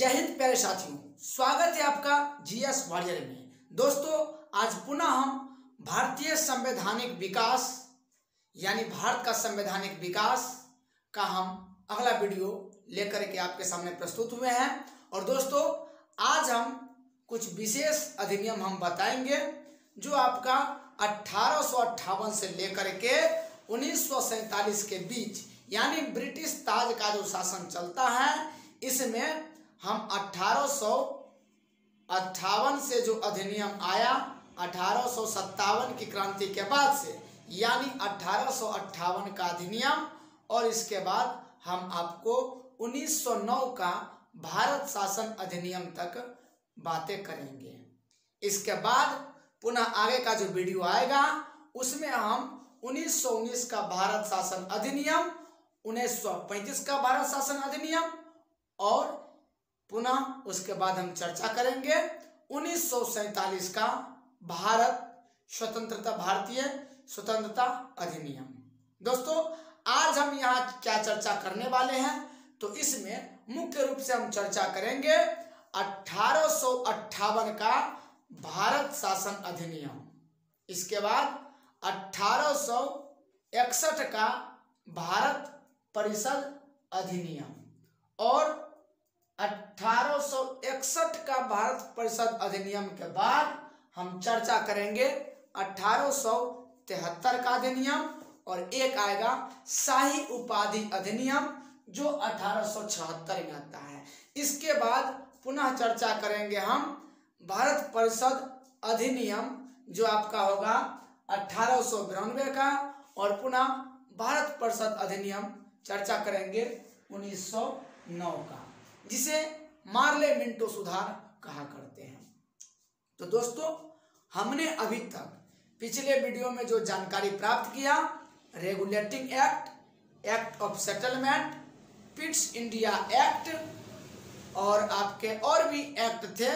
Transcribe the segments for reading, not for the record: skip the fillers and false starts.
जय हिंद प्यारे साथियों, स्वागत है आपका जीएस वॉरियर में। दोस्तों, आज पुनः हम भारतीय संवैधानिक विकास यानी भारत का संवैधानिक विकास का हम अगला वीडियो लेकर के आपके सामने प्रस्तुत हुए हैं। और दोस्तों, आज हम कुछ विशेष अधिनियम हम बताएंगे जो आपका 1858 से लेकर के 1947 के बीच यानी ब्रिटिश ताज का जो शासन चलता है, इसमें हम 1858 से जो अधिनियम आया 1857 की क्रांति के बाद से, यानी 1858 का अधिनियम, और इसके बाद हम आपको 1909 का भारत शासन अधिनियम तक बातें करेंगे। इसके बाद पुनः आगे का जो वीडियो आएगा उसमें हम 1919 का भारत शासन अधिनियम, 1935 का भारत शासन अधिनियम और पुनः उसके बाद हम चर्चा करेंगे 1947 का भारतीय स्वतंत्रता अधिनियम। दोस्तों, आज हम यहाँ क्या चर्चा करने वाले हैं, तो इसमें मुख्य रूप से हम चर्चा करेंगे 1858 का भारत शासन अधिनियम, इसके बाद 1861 का भारत परिषद अधिनियम और 1861 का भारत परिषद अधिनियम के बाद हम चर्चा करेंगे 1873 का अधिनियम और एक आएगा शाही उपाधि अधिनियम जो 1876 में आता है। इसके बाद पुनः चर्चा करेंगे हम भारत परिषद अधिनियम जो आपका होगा 1892 का और पुनः भारत परिषद अधिनियम चर्चा करेंगे 1909 का, जिसे मार्ले मिंटो सुधार कहा करते हैं। तो दोस्तों, हमने अभी तक पिछले वीडियो में जो जानकारी प्राप्त किया, regulating act, act of settlement, Pitt's India act और आपके और भी एक्ट थे।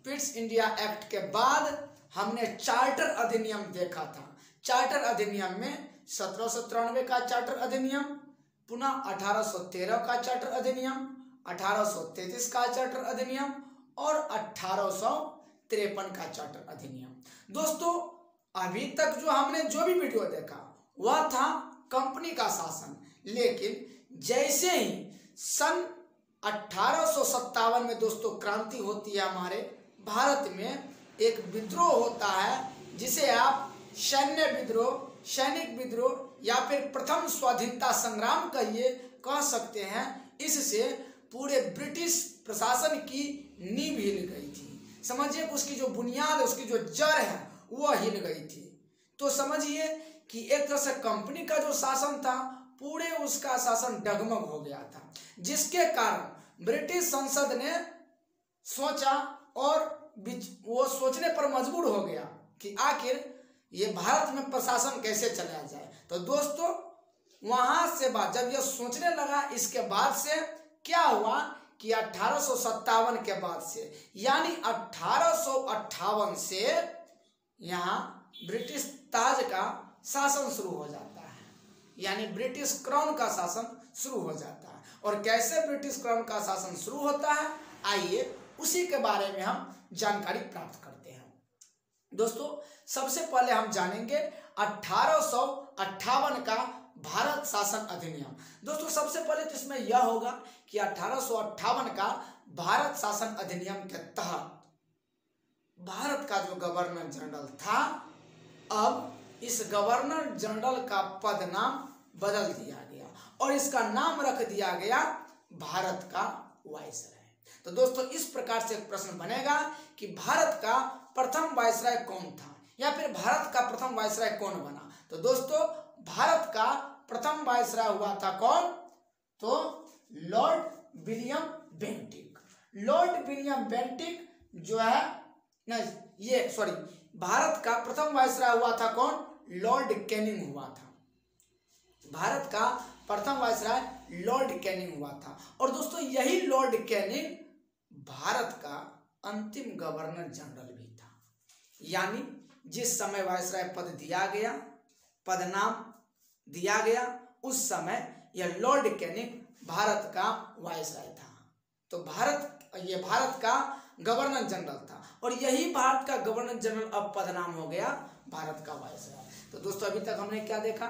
पिट्स इंडिया एक्ट के बाद हमने चार्टर अधिनियम देखा था। चार्टर अधिनियम में 1793 का चार्टर अधिनियम, पुनः 1813 का चार्टर अधिनियम, 1833 का चार्टर अधिनियम और 1853 का चार्टर अधिनियम। दोस्तों, अभी तक जो हमने जो भी वीडियो देखा वह था कंपनी का शासन, लेकिन जैसे ही सन 1857 में दोस्तों क्रांति होती है हमारे भारत में, एक विद्रोह होता है जिसे आप सैन्य विद्रोह, सैनिक विद्रोह या फिर प्रथम स्वाधीनता संग्राम कह सकते हैं। इससे पूरे ब्रिटिश प्रशासन की नींव हिल गई थी। समझिए, उसकी जो बुनियाद, उसकी जो जड़ है वह हिल गई थी। तो समझिए कि एक तरह से कंपनी का जो शासन था, पूरे उसका शासन डगमग हो गया था, जिसके कारण ब्रिटिश संसद ने सोचा और वो सोचने पर मजबूर हो गया कि आखिर ये भारत में प्रशासन कैसे चलाया जाए। तो दोस्तों, वहां से बाद जब ये सोचने लगा, इसके बाद से क्या हुआ कि 1857 के बाद से यानी 1858 से यहाँ ब्रिटिश ताज का शासन शुरू हो जाता है, यानी ब्रिटिश क्राउन का शासन शुरू हो जाता है। और कैसे ब्रिटिश क्राउन का शासन शुरू होता है, आइए उसी के बारे में हम जानकारी प्राप्त करते हैं। दोस्तों, सबसे पहले हम जानेंगे 1858 का भारत शासन अधिनियम। दोस्तों, सबसे पहले तो इसमें यह होगा कि 1858 का भारत शासन अधिनियम के तहत भारत का जो गवर्नर जनरल था, अब इस गवर्नर जनरल का पद नाम बदल दिया गया और इसका नाम रख दिया गया भारत का वायसराय। तो दोस्तों, इस प्रकार से एक प्रश्न बनेगा कि भारत का प्रथम वायसराय कौन था या फिर भारत का प्रथम वायसराय कौन बना। तो दोस्तों, भारत का प्रथम वायसराय हुआ था कौन, तो Lord William Bentinck. Lord William Bentinck जो है भारत का प्रथम वायसराय हुआ था कौन, लॉर्ड कैनिंग हुआ था। भारत का प्रथम वायसराय लॉर्ड कैनिंग हुआ था। और दोस्तों, यही लॉर्ड कैनिंग भारत का अंतिम गवर्नर जनरल भी था, यानी जिस समय वायसराय पद दिया गया, पदनाम दिया गया, उस समय यह लॉर्ड कैनिंग भारत का वायसराय था। तो भारत ये भारत का गवर्नर जनरल था और यही भारत का गवर्नर जनरल अब पदनाम हो गया भारत का वायसराय। तो दोस्तों अभी तक हमने क्या देखा,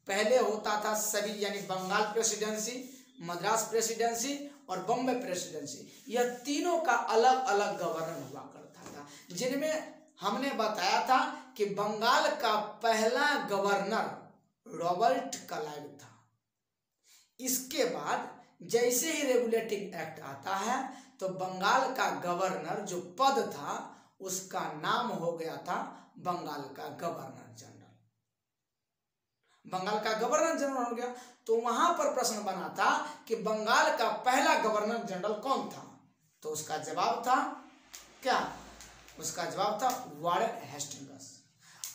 पहले होता था सभी यानी बंगाल प्रेसिडेंसी, मद्रास प्रेसिडेंसी और बॉम्बे प्रेसिडेंसी, यह तीनों का अलग अलग गवर्नर हुआ करता था, जिनमें हमने बताया था कि बंगाल का पहला गवर्नर रॉबर्ट क्लाइव था। इसके बाद जैसे ही रेगुलेटिंग एक्ट आता है तो बंगाल का गवर्नर जो पद था उसका नाम हो गया था बंगाल का गवर्नर जनरल। बंगाल का गवर्नर जनरल हो गया तो वहां पर प्रश्न बना था कि बंगाल का पहला गवर्नर जनरल कौन था, तो उसका जवाब था क्या, उसका जवाब था वारेन हेस्टिंग्स।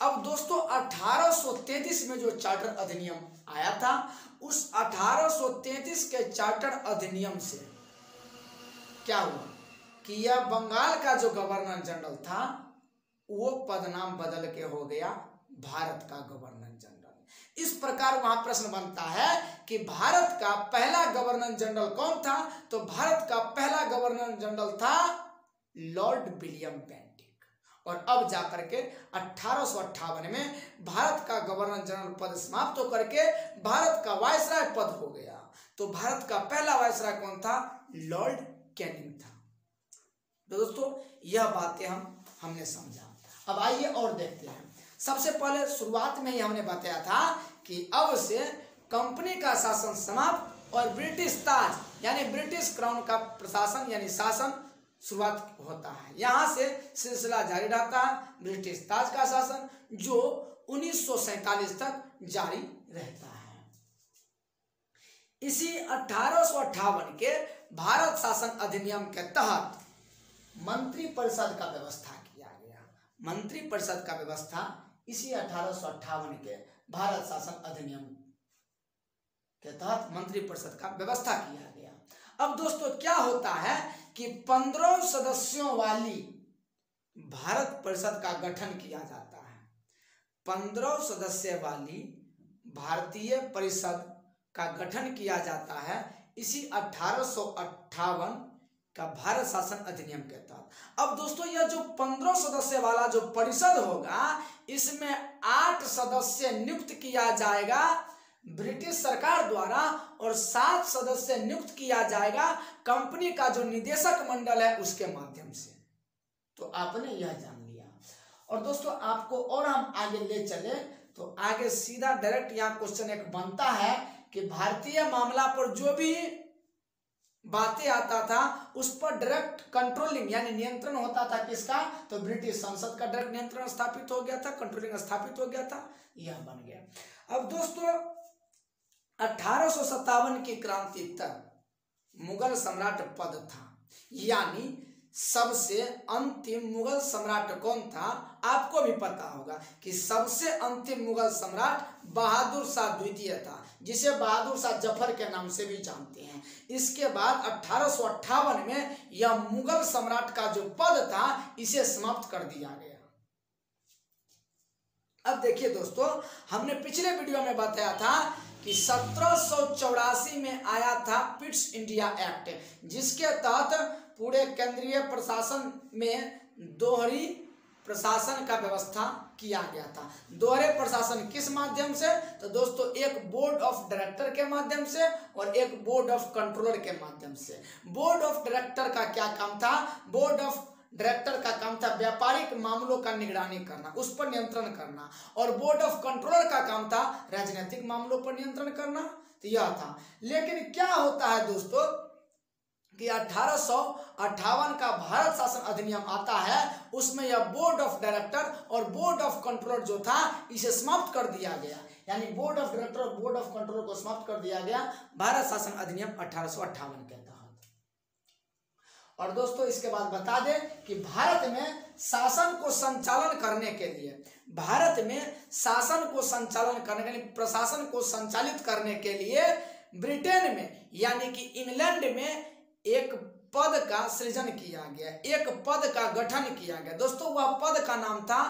अब दोस्तों 1833 में जो चार्टर अधिनियम आया था उस 1833 के चार्टर अधिनियम से क्या हुआ कि यह बंगाल का जो गवर्नर जनरल था वो पदनाम बदल के हो गया भारत का गवर्नर जनरल। इस प्रकार वहां प्रश्न बनता है कि भारत का पहला गवर्नर जनरल कौन था, तो भारत का पहला गवर्नर जनरल था लॉर्ड विलियम बेंटिक। और अब जाकर के 1858 में भारत का गवर्नर जनरल पद समाप्त होकर के भारत का वायसराय पद हो गया। तो भारत का पहला वायसराय कौन था, लॉर्ड कैनिंग था। तो दोस्तों यह बातें हमने समझा। अब आइए और देखते हैं। सबसे पहले शुरुआत में ही हमने बताया था कि अब से कंपनी का शासन समाप्त और ब्रिटिश ताज यानी ब्रिटिश क्राउन का प्रशासन यानी शासन शुरुआत होता है। यहाँ से सिलसिला जारी रहता है ब्रिटिश ताज का शासन जो 1947 तक जारी रहता है। इसी 1858 के भारत शासन अधिनियम के तहत मंत्री परिषद का व्यवस्था किया गया। मंत्री परिषद का व्यवस्था इसी 1858 के भारत शासन अधिनियम के तहत मंत्री परिषद का व्यवस्था किया गया। अब दोस्तों क्या होता है कि 15 सदस्यों वाली भारत परिषद का गठन किया जाता है। 15 सदस्य वाली भारतीय परिषद का गठन किया जाता है इसी 1858 का भारत शासन अधिनियम के तहत। अब दोस्तों यह जो 15 सदस्य वाला जो परिषद होगा इसमें 8 सदस्य नियुक्त किया जाएगा ब्रिटिश सरकार द्वारा और 7 सदस्य नियुक्त किया जाएगा कंपनी का जो निदेशक मंडल है उसके माध्यम से। तो आपने यह जान लिया। और दोस्तों आपको और हम आगे ले चले तो आगे सीधा डायरेक्ट यहाँ क्वेश्चन एक बनता है कि भारतीय मामला पर जो भी बातें आता था उस पर डायरेक्ट कंट्रोलिंग यानी नियंत्रण होता था किसका, तो ब्रिटिश संसद का डायरेक्ट नियंत्रण स्थापित हो गया था, कंट्रोलिंग स्थापित हो गया था, यह बन गया। अब दोस्तों 1857 की क्रांति तक मुगल सम्राट पद था, यानी सबसे अंतिम मुगल सम्राट कौन था आपको भी पता होगा कि सबसे अंतिम मुगल सम्राट बहादुर शाह द्वितीय था, जिसे बहादुर शाह जफर के नाम से भी जानते हैं। इसके बाद 1858 में यह मुगल सम्राट का जो पद था इसे समाप्त कर दिया गया। अब देखिए दोस्तों हमने पिछले वीडियो में बताया था कि 1784 में आया था पिट्स इंडिया एक्ट, जिसके तहत पूरे केंद्रीय प्रशासन में दोहरी प्रशासन का व्यवस्था किया गया था। दोहरे प्रशासन किस माध्यम से, तो दोस्तों एक बोर्ड ऑफ डायरेक्टर के माध्यम से और एक बोर्ड ऑफ कंट्रोलर के माध्यम से। बोर्ड ऑफ डायरेक्टर का क्या काम था, बोर्ड ऑफ डायरेक्टर का काम था व्यापारिक मामलों का निगरानी करना, उस पर नियंत्रण करना, और बोर्ड ऑफ कंट्रोलर का काम था राजनीतिक मामलों पर नियंत्रण करना। तो यह था। लेकिन क्या होता है दोस्तों कि 1858 का भारत शासन अधिनियम आता है, उसमें यह बोर्ड ऑफ डायरेक्टर और बोर्ड ऑफ कंट्रोलर जो था इसे समाप्त कर दिया गया, यानी बोर्ड ऑफ डायरेक्टर और बोर्ड ऑफ कंट्रोलर को समाप्त कर दिया गया भारत शासन अधिनियम 1858 के तहत। और दोस्तों इसके बाद बता दें कि भारत में शासन को संचालन करने के लिए, भारत में शासन को संचालन करने के लिए, प्रशासन को संचालित करने के लिए ब्रिटेन में यानी कि इंग्लैंड में एक पद का सृजन किया गया, एक पद का गठन किया गया। दोस्तों वह पद का नाम था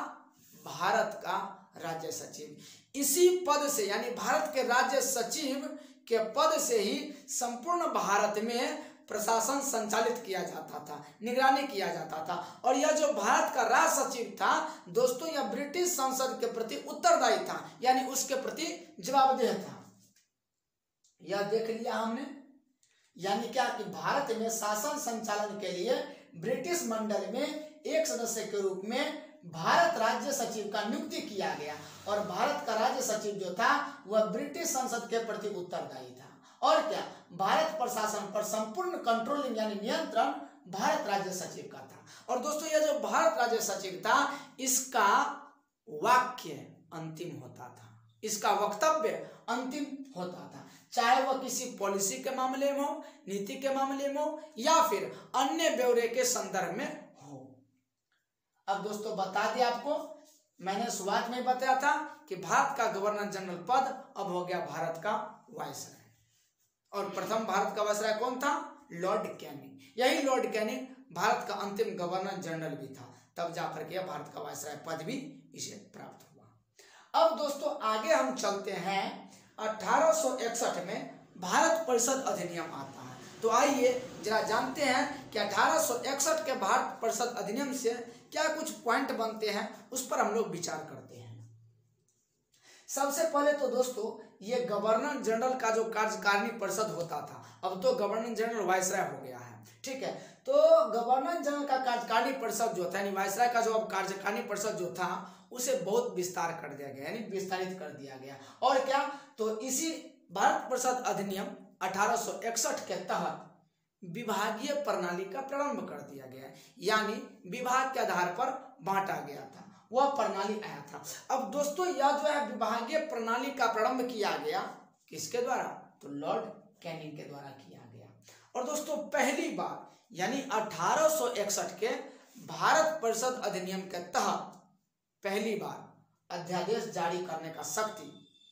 भारत का राज्य सचिव। इसी पद से यानी भारत के राज्य सचिव के पद से ही संपूर्ण भारत में प्रशासन संचालित किया जाता था, निगरानी किया जाता था। और यह जो भारत का राज सचिव था दोस्तों, यह ब्रिटिश संसद के प्रति उत्तरदायी था, यानी उसके प्रति जवाबदेह था। यह देख लिया हमने, यानी क्या कि भारत में शासन संचालन के लिए ब्रिटिश मंडल में एक सदस्य के रूप में भारत राज्य सचिव का नियुक्ति किया गया। और भारत का राज्य सचिव जो था वह ब्रिटिश संसद के प्रति उत्तरदायी था। और क्या, भारत प्रशासन पर संपूर्ण कंट्रोलिंग यानी नियंत्रण भारत राज्य सचिव का था। और दोस्तों यह जो भारत राज्य सचिव था इसका वाक्य अंतिम होता था, इसका वक्तव्य अंतिम होता था, चाहे वह किसी पॉलिसी के मामले में हो, नीति के मामले में हो, या फिर अन्य ब्यौरे के संदर्भ में हो। अब दोस्तों बता दिया आपको, मैंने शुरुआत में बताया था कि भारत का गवर्नर जनरल पद अब हो गया भारत का वायसराय। और प्रथम भारत का वायसराय कौन था? Lord Canning. यही लॉर्ड कैनिंग भारत का अंतिम गवर्नर जनरल भी था, तब जाकर के भारत का वायसराय पद भी इसे प्राप्त हुआ। अब दोस्तों आगे हम चलते हैं, 1861 में भारत परिषद अधिनियम आता है। तो आइए जरा जानते हैं कि 1861 के भारत परिषद अधिनियम से क्या कुछ पॉइंट बनते हैं, उस पर हम लोग विचार करते हैं। सबसे पहले तो दोस्तों ये गवर्नर जनरल का जो कार्यकारिणी परिषद होता था, अब तो गवर्नर जनरल वायसराय हो गया है, ठीक है। तो गवर्नर जनरल का कार्यकारिणी परिषद जो था, यानी वायसराय का जो अब कार्यकारिणी परिषद जो था उसे बहुत विस्तार कर दिया गया, यानी विस्तारित कर दिया गया। और क्या, तो इसी भारत परिषद अधिनियम 1861 के तहत विभागीय प्रणाली का प्रारंभ कर दिया गया, यानी विभाग के आधार पर बांटा गया था, वह प्रणाली आया था। अब दोस्तों यह जो है विभागीय प्रणाली का प्रारंभ किया गया किसके द्वारा? तो लॉर्ड कैनिंग के द्वारा किया गया। और दोस्तों पहली बार यानी 1861 के भारत परिषद अधिनियम के तहत पहली बार अध्यादेश जारी करने का शक्ति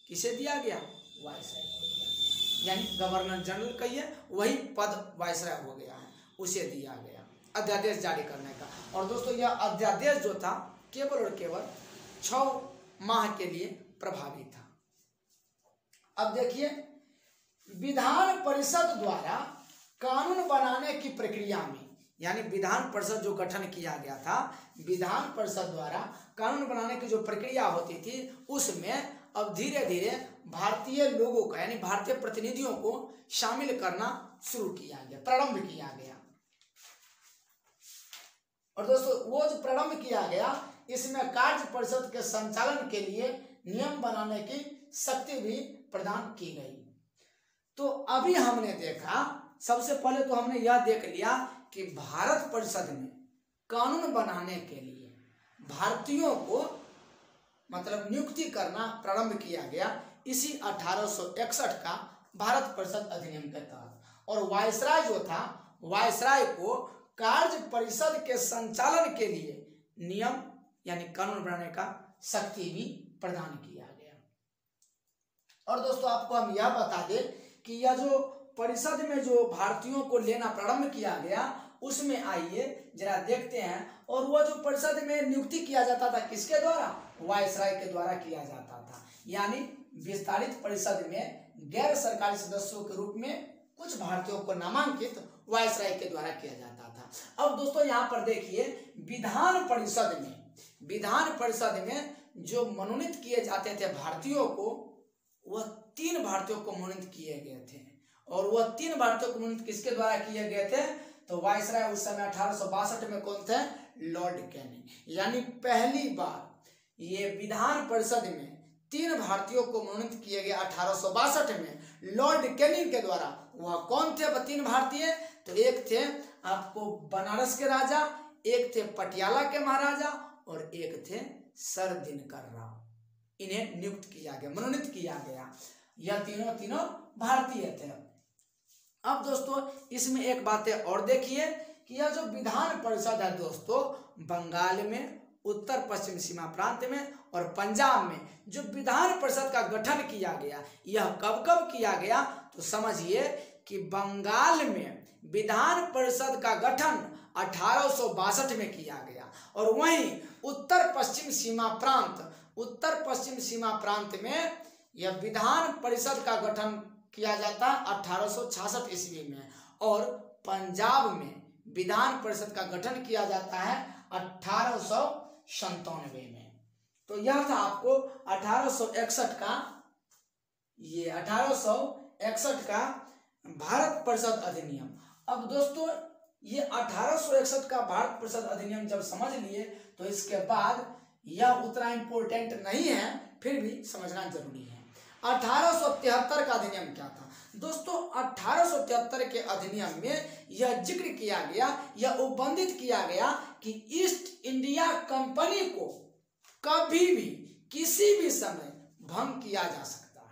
किसे दिया गया? वायसराय को दिया गया, यानी गवर्नर जनरल कहिए वही पद वायसराय हो गया है, उसे दिया गया अध्यादेश जारी करने का। और दोस्तों यह अध्यादेश जो था केवल और केवल 6 माह के लिए प्रभावी था। अब देखिए, विधान परिषद द्वारा कानून बनाने की प्रक्रिया में, यानी विधान परिषद जो गठन किया गया था, विधान परिषद द्वारा कानून बनाने की जो प्रक्रिया होती थी उसमें अब धीरे धीरे भारतीय लोगों का यानी भारतीय प्रतिनिधियों को शामिल करना शुरू किया गया, प्रारंभ किया गया। और दोस्तों वो जो प्रारंभ किया गया इसमें कार्य परिषद के संचालन के लिए नियम बनाने की शक्ति भी प्रदान की गई। तो अभी हमने देखा, सबसे पहले तो हमने यह देख लिया कि भारत परिषद में कानून बनाने के लिए भारतीयों को मतलब नियुक्ति करना प्रारंभ किया गया इसी 1861 का भारत परिषद अधिनियम के तहत। और वायसराय जो था, वायसराय को कार्य परिषद के संचालन के लिए नियम यानी कानून बनाने का शक्ति भी प्रदान किया गया। और दोस्तों आपको हम यह बता दें कि यह जो परिषद में जो भारतीयों को लेना प्रारंभ किया गया उसमें आइए जरा देखते हैं। और वह जो परिषद में नियुक्ति किया जाता था किसके द्वारा? वायसराय के द्वारा किया जाता था, यानी विस्तारित परिषद में गैर सरकारी सदस्यों के रूप में कुछ भारतीयों को नामांकित वायसराय के द्वारा किया जाता था। अब दोस्तों यहाँ पर देखिए, विधान परिषद में जो मनोनीत किए जाते थे भारतीयों को, वह 3 भारतीयों को मनोनीत किए गए थे। और वह 3 भारतीयों को मनोनीत किसके द्वारा किए गए थे? तो वायसराय उस समय 1862 में कौन थे? Lord Canning. यानी पहली बार ये विधान परिषद में 3 भारतीयों को मनोनीत किए गए 1862 में लॉर्ड कैनिंग के द्वारा। वह कौन थे 3 भारतीय? तो एक थे आपको बनारस के राजा, एक थे पटियाला के महाराजा और एक थे सर दिनकर राव। इन्हें नियुक्त किया गया, मनोनीत किया गया। यह तीनों भारतीय थे। अब दोस्तों इसमें एक बात और देखिए कि यह जो विधान परिषद है दोस्तों, बंगाल में, उत्तर पश्चिम सीमा प्रांत में और पंजाब में जो विधान परिषद का गठन किया गया, यह कब कब किया गया? तो समझिए कि बंगाल में विधान परिषद का गठन 1862 में किया गया और वहीं उत्तर पश्चिम सीमा प्रांत में यह विधान परिषद का गठन किया जाता है 1866 ईस्वी में। और पंजाब में विधान परिषद का गठन किया जाता है 1897 में। तो यह था आपको 1861 का, ये 1861 का भारत परिषद अधिनियम। अब दोस्तों ये 1861 का भारत परिषद अधिनियम जब समझ लिए तो इसके बाद यह उतना इम्पोर्टेंट नहीं है, फिर भी समझना जरूरी है। 1873 का अधिनियम क्या था दोस्तों? 1873 के अधिनियम में यह जिक्र किया गया, यह उपबंधित किया गया कि ईस्ट इंडिया कंपनी को कभी भी किसी भी समय भंग किया जा सकता है।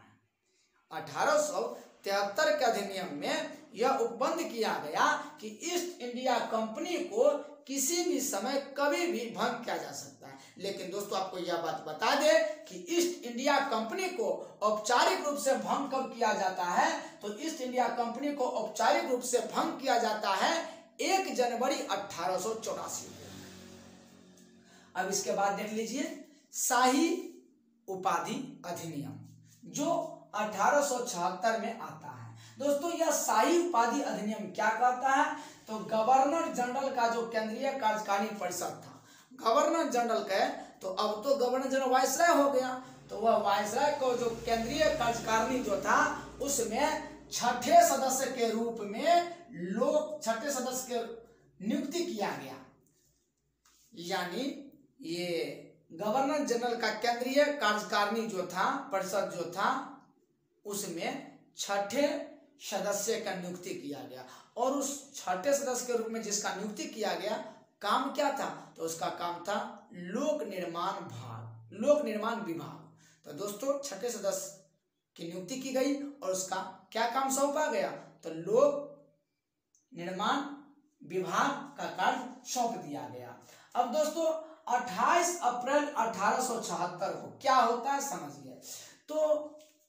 1873 के अधिनियम में यह उपबंध किया गया कि ईस्ट इंडिया कंपनी को किसी भी समय कभी भी भंग किया जा सकता है। लेकिन दोस्तों आपको यह बात बता दे कि ईस्ट इंडिया कंपनी को औपचारिक रूप से भंग कब किया जाता है? तो ईस्ट इंडिया कंपनी को औपचारिक रूप से भंग किया जाता है 1 जनवरी 1884 को। अब इसके बाद देख लीजिए शाही उपाधि अधिनियम जो 1876 में आता है। दोस्तों यह शाही उपाधि अधिनियम क्या कहता है? तो गवर्नर जनरल का जो केंद्रीय कार्यकारिणी परिषद था, गवर्नर जनरल का, तो अब तो गवर्नर जनरल वायसराय हो गया, तो वह वायसराय को जो केंद्रीय कार्यकारिणी जो था उसमें छठे सदस्य के रूप में छठे सदस्य के नियुक्ति किया गया। यानी ये गवर्नर जनरल का केंद्रीय कार्यकारिणी जो था, परिषद जो था, उसमें छठे सदस्य का नियुक्ति किया गया। और उस छठे सदस्य के रूप में जिसका नियुक्ति किया गया, काम क्या था? तो उसका काम था लोक निर्माण विभाग। तो दोस्तों छठे सदस्य की नियुक्ति की गई और उसका क्या काम सौंपा गया? तो लोक निर्माण विभाग का कार्य सौंप दिया गया। अब दोस्तों 28 अप्रैल 1876 को क्या होता है समझिए। तो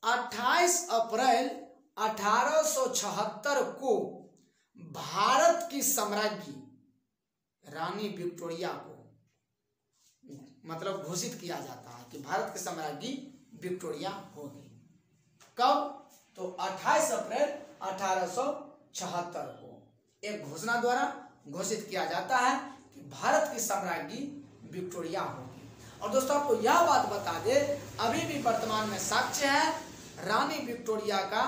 28 अप्रैल 1876 को भारत की सम्राज्ञी रानी विक्टोरिया को मतलब घोषित किया जाता है कि भारत की सम्राज्ञी विक्टोरिया होगी। कब? तो 28 अप्रैल 1876 को एक घोषणा द्वारा घोषित किया जाता है कि भारत की सम्राज्ञी विक्टोरिया होगी। और दोस्तों आपको यह बात बता दे, अभी भी वर्तमान में साक्ष्य है, रानी विक्टोरिया का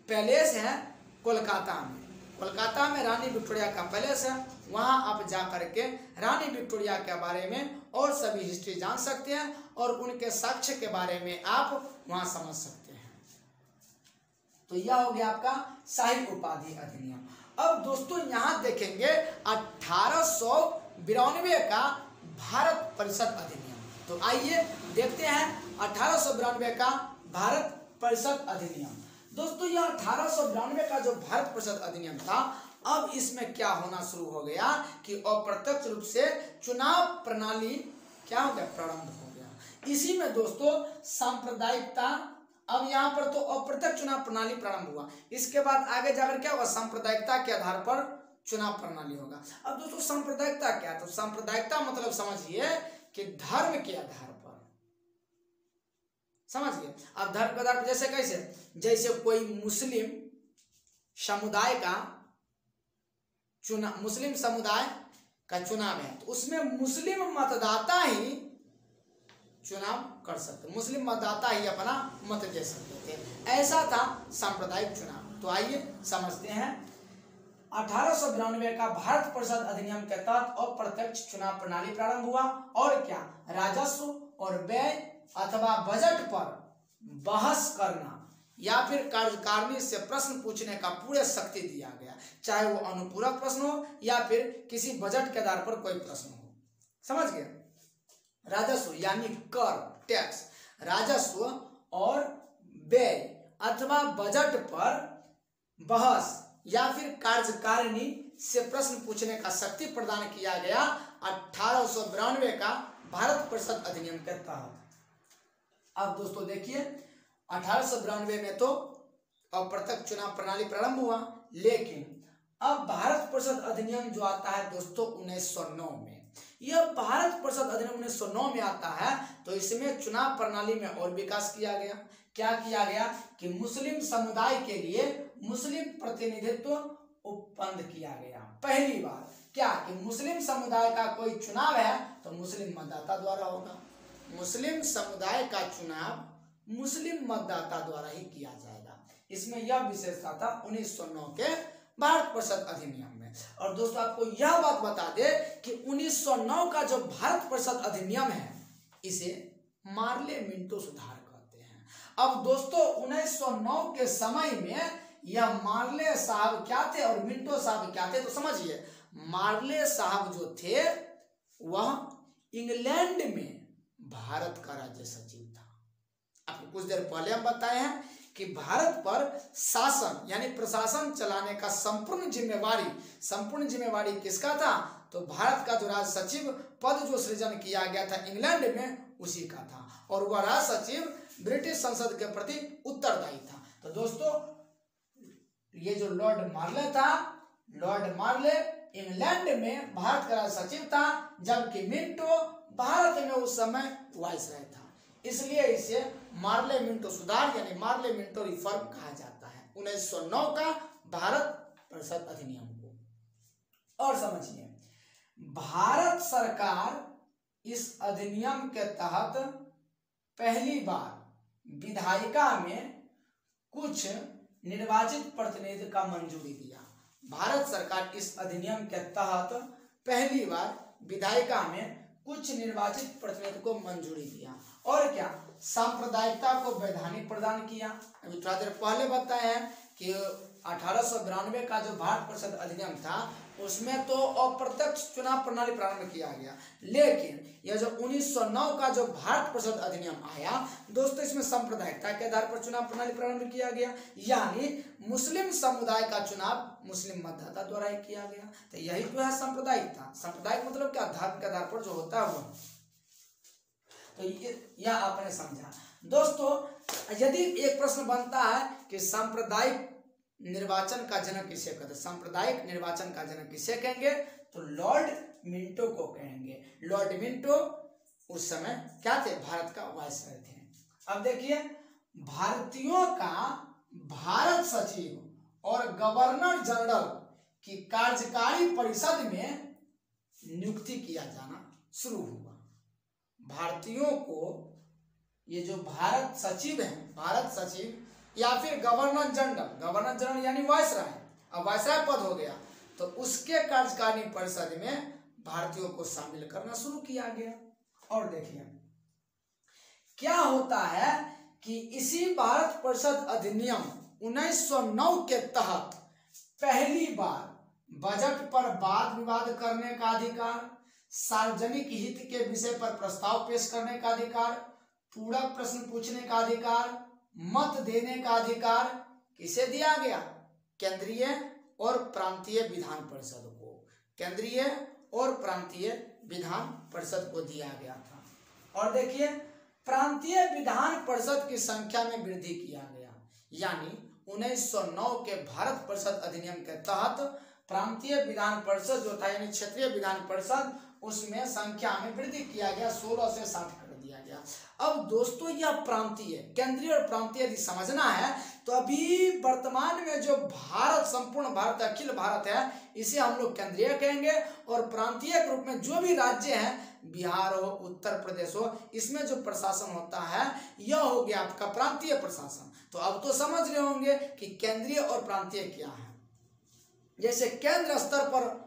पैलेस है कोलकाता में। कोलकाता में रानी विक्टोरिया का पैलेस है, वहां आप जा करके रानी विक्टोरिया के बारे में और सभी हिस्ट्री जान सकते हैं और उनके साक्ष्य के बारे में आप वहां समझ सकते हैं। तो यह हो गया आपका शाही उपाधि अधिनियम। अब दोस्तों यहां देखेंगे 1892 का भारत परिषद अधिनियम। तो आइए देखते हैं 1892 का भारत परिषद अधिनियम। दोस्तों यह 1892 का जो भारत परिषद अधिनियम था, अब इसमें क्या होना शुरू हो गया कि अप्रत्यक्ष रूप से चुनाव प्रणाली क्या हो गया? प्रारंभ हो गया। इसी में दोस्तों सांप्रदायिकता, अब यहाँ पर तो अप्रत्यक्ष चुनाव प्रणाली प्रारंभ हुआ, इसके बाद आगे जाकर क्या होगा? सांप्रदायिकता के आधार पर चुनाव प्रणाली होगा। अब दोस्तों सांप्रदायिकता क्या है? तो सांप्रदायिकता मतलब समझिए कि धर्म के आधार पर, समझिए। अब धर्म के आधार पर जैसे कैसे? जैसे कोई मुस्लिम समुदाय का चुनाव, मुस्लिम समुदाय का चुनाव है तो उसमें मुस्लिम मतदाता ही चुनाव कर सकते, मुस्लिम मतदाता ही अपना मत दे सकते थे, ऐसा था सांप्रदायिक चुनाव। तो आइए समझते हैं 1892 का भारत परिषद अधिनियम के तहत अप्रत्यक्ष चुनाव प्रणाली प्रारंभ हुआ। और क्या? राजस्व और व्यय अथवा बजट पर बहस करना या फिर कार्यकारिणी से प्रश्न पूछने का पूरे शक्ति दिया गया, चाहे वो अनुपूरक प्रश्न हो या फिर किसी बजट के आधार पर कोई प्रश्न हो। समझ गए? राजस्व यानी कर, टैक्स, राजस्व और व्यय अथवा बजट पर बहस या फिर कार्यकारिणी से प्रश्न पूछने का शक्ति प्रदान किया गया 1892 का भारत परिषद अधिनियम के तहत। अब दोस्तों देखिए 1892 में तो अप्रत्यक्ष चुनाव प्रणाली प्रारंभ हुआ, लेकिन अब भारत परिषद अधिनियम जो आता है दोस्तों 1909 में, यह भारत परिषद अधिनियम 1909 में आता है तो इसमें चुनाव प्रणाली में और विकास किया गया। क्या किया गया कि मुस्लिम समुदाय के लिए मुस्लिम प्रतिनिधित्व उपबंध किया गया। पहली बार क्या कि मुस्लिम समुदाय का कोई चुनाव है तो मुस्लिम मतदाता द्वारा होगा। मुस्लिम समुदाय का चुनाव मुस्लिम मतदाता द्वारा ही किया जाएगा। इसमें यह विशेषता था 1909 के भारत परिषद अधिनियम में। और दोस्तों आपको यह बात बता दे कि 1909 का जो भारत परिषद अधिनियम है इसे मार्ले मिंटो सुधार कहते हैं। अब दोस्तों 1909 के समय में यह मार्ले साहब क्या थे और मिंटो साहब क्या थे, तो समझिए मार्ले साहब जो थे वह इंग्लैंड में भारत का राज्य सचिव था। आपको कुछ देर पहले हम बताए हैं कि भारत पर शासन यानी प्रशासन चलाने का संपूर्ण जिम्मेवारी किसका था, तो भारत का जो राज सचिव पद जो सृजन किया गया था इंग्लैंड में उसी का था। और वह राज सचिव ब्रिटिश संसद के प्रति उत्तरदायी था। तो दोस्तों ये जो लॉर्ड मार्ले था, लॉर्ड मार्ले इंग्लैंड में भारत का राज सचिव था, जबकि मिंटो भारत में उस समय वाइसराय था। इसलिए इसे मार्ले मिंटो सुधार यानी मार्ले मिंटो रिफॉर्म कहा जाता है 1909 का भारत परिषद अधिनियम को। और समझिए भारत सरकार इस अधिनियम के तहत पहली बार विधायिका में कुछ निर्वाचित प्रतिनिधि का मंजूरी दिया। भारत सरकार इस अधिनियम के तहत पहली बार विधायिका में कुछ निर्वाचित प्रतिनिधि को मंजूरी दिया। और क्या सांप्रदायिकता को वैधानिक प्रदान किया। अभी थोड़ा देर पहले बताया है कि 1892 का जो भारत परिषद अधिनियम था उसमें तो अप्रत्यक्ष चुनाव प्रणाली प्रारंभ किया गया, लेकिन यह जो 1909 का जो भारत परिषद अधिनियम आया दोस्तों इसमें सांप्रदायिकता के आधार पर चुनाव प्रणाली प्रारंभ किया गया, यानी मुस्लिम समुदाय का चुनाव मुस्लिम मतदाता द्वारा ही किया गया। तो यही तो है सांप्रदायिकता। सांप्रदायिक मतलब क्या, धर्म के आधार पर जो होता है वो। तो यह आपने समझा। दोस्तों यदि एक प्रश्न बनता है कि सांप्रदायिक निर्वाचन का जनक किसे कहते हैं, सांप्रदायिक निर्वाचन का जनक किसे कहेंगे, तो लॉर्ड मिंटो को कहेंगे। लॉर्ड मिंटो उस समय क्या थे, भारत का वाइसराय थे। अब देखिए भारतीयों का भारत सचिव और गवर्नर जनरल की कार्यकारी परिषद में नियुक्ति किया जाना शुरू हुआ। भारतीयों को ये जो भारत सचिव है, भारत सचिव या फिर गवर्नर जनरल यानी वाइसराय, अब वाइसराय पद हो गया तो उसके कार्यकारिणी परिषद में भारतीयों को शामिल करना शुरू किया गया। और देखिए क्या होता है कि इसी भारत परिषद अधिनियम 1909 के तहत पहली बार बजट पर वाद विवाद करने का अधिकार, सार्वजनिक हित के विषय पर प्रस्ताव पेश करने का अधिकार, पूरक प्रश्न पूछने का अधिकार, मत देने का अधिकार किसे दिया गया, केंद्रीय और प्रांतीय विधान परिषद को, केंद्रीय और प्रांतीय विधान परिषद को दिया गया था। और देखिए प्रांतीय विधान परिषद की संख्या में वृद्धि किया गया, यानी 1909 के भारत परिषद अधिनियम के तहत प्रांतीय विधान परिषद जो था यानी क्षेत्रीय विधान परिषद, उसमें संख्या में वृद्धि किया गया, 16 से 60 कर दिया गया। अब दोस्तों यह प्रांतीय, केंद्रीय और प्रांतीय यदि समझना है तो अभी वर्तमान में जो भारत, संपूर्ण भारत, अखिल भारत है, इसे हम लोग केंद्रीय कहेंगे। और प्रांतीय के रूप में जो भी राज्य हैं, बिहार हो, उत्तर प्रदेश हो, इसमें जो प्रशासन होता है यह हो गया आपका प्रांतीय प्रशासन। तो अब तो समझ रहे होंगे कि केंद्रीय और प्रांतीय क्या है। जैसे केंद्र स्तर पर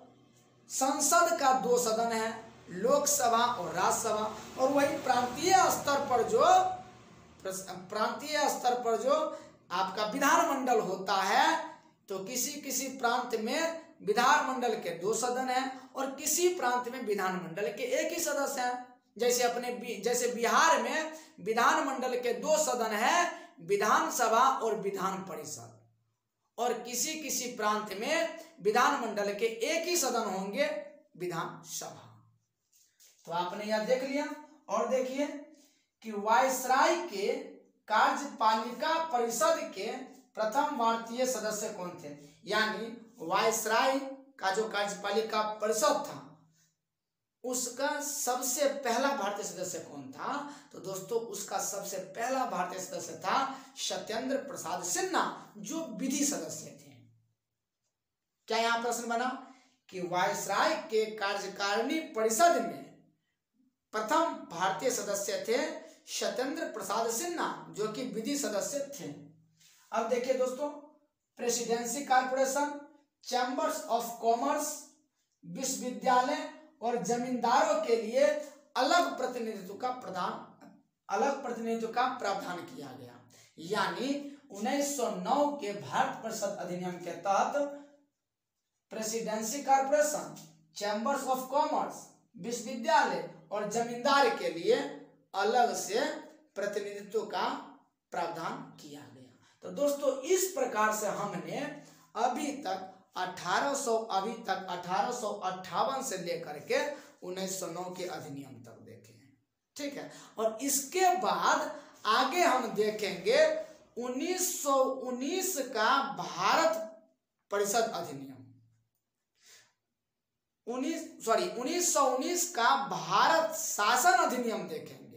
संसद का 2 सदन है, लोकसभा और राज्यसभा, और वही प्रांतीय स्तर पर जो आपका विधानमंडल होता है, तो किसी प्रांत में विधानमंडल के 2 सदन हैं और किसी प्रांत में विधानमंडल के 1 ही सदस्य हैं। जैसे बिहार में विधानमंडल के 2 सदन है, विधानसभा और विधान परिषद, और किसी प्रांत में विधानमंडल के 1 ही सदन होंगे, विधानसभा। तो आपने यह देख लिया। और देखिए कि वाइसराय के कार्यपालिका परिषद के प्रथम भारतीय सदस्य कौन थे, यानी वाइसराय का जो कार्यपालिका परिषद था उसका सबसे पहला भारतीय सदस्य कौन था, तो दोस्तों उसका सबसे पहला भारतीय सदस्य था सत्येंद्र प्रसाद सिन्हा, जो विधि सदस्य थे। क्या यहाँ प्रश्न बना कि वायसराय के कार्यकारिणी परिषद में प्रथम भारतीय सदस्य थे सत्येंद्र प्रसाद सिन्हा, जो कि विधि सदस्य थे। अब देखिए दोस्तों, presidency corporation, chambers of commerce, विश्वविद्यालय और जमींदारों के लिए अलग प्रतिनिधित्व का प्रावधान किया गया। यानी 1909 के भारत परिषद अधिनियम के तहत presidency corporation, chambers of commerce, विश्वविद्यालय और जमींदार के लिए अलग से प्रतिनिधित्व का प्रावधान किया गया। तो दोस्तों, इस प्रकार से हमने अभी तक 1858 से लेकर के 1909 के अधिनियम तक देखे हैं। ठीक है, और इसके बाद आगे हम देखेंगे 1919 का भारत परिषद अधिनियम, 1919 का भारत शासन अधिनियम देखेंगे।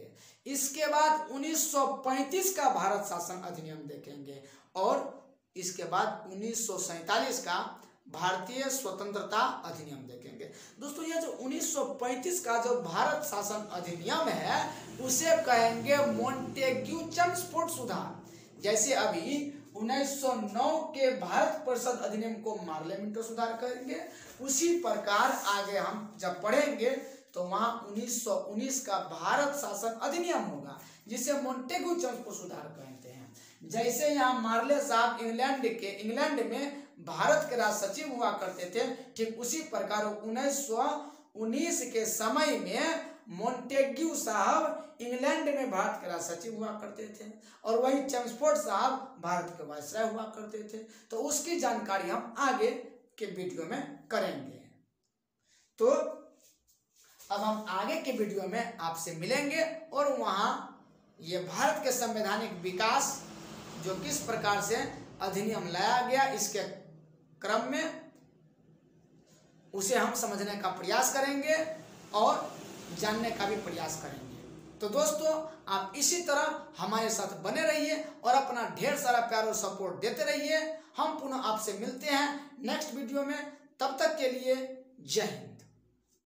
इसके बाद 1935 का भारत शासन अधिनियम देखेंगे और इसके बाद 1947 का भारतीय स्वतंत्रता अधिनियम देखेंगे। दोस्तों, ये जो 1935 का जो भारत शासन अधिनियम है उसे कहेंगे मोंटेग्यू चम्सफोर्ड सुधार। जैसे अभी 1909 के भारत परिषद अधिनियम को मार्ले मिंटो सुधार कहेंगे, उसी प्रकार आगे हम जब पढ़ेंगे तो वहां 1919 का भारत शासन अधिनियम होगा जिसे मोंटेग्यू चम्सफोर्ड सुधार कहते हैं। जैसे यहाँ मार्ले साहब इंग्लैंड में भारत के राज सचिव हुआ करते थे, ठीक उसी प्रकार 1919 के समय में मोंटेग्यू साहब इंग्लैंड में भारत के राज सचिव हुआ करते थे और वही चम्सफोर्ड साहब भारत के वायसराय हुआ करते थे। तो उसकी जानकारी हम आगे के वीडियो में करेंगे। तो अब हम आगे के वीडियो में आपसे मिलेंगे और वहां ये भारत के संवैधानिक विकास जो किस प्रकार से अधिनियम लाया गया इसके क्रम में उसे हम समझने का प्रयास करेंगे और जानने का भी प्रयास करेंगे। तो दोस्तों, आप इसी तरह हमारे साथ बने रहिए और अपना ढेर सारा प्यार और सपोर्ट देते रहिए। हम पुनः आपसे मिलते हैं नेक्स्ट वीडियो में। तब तक के लिए जय हिंद।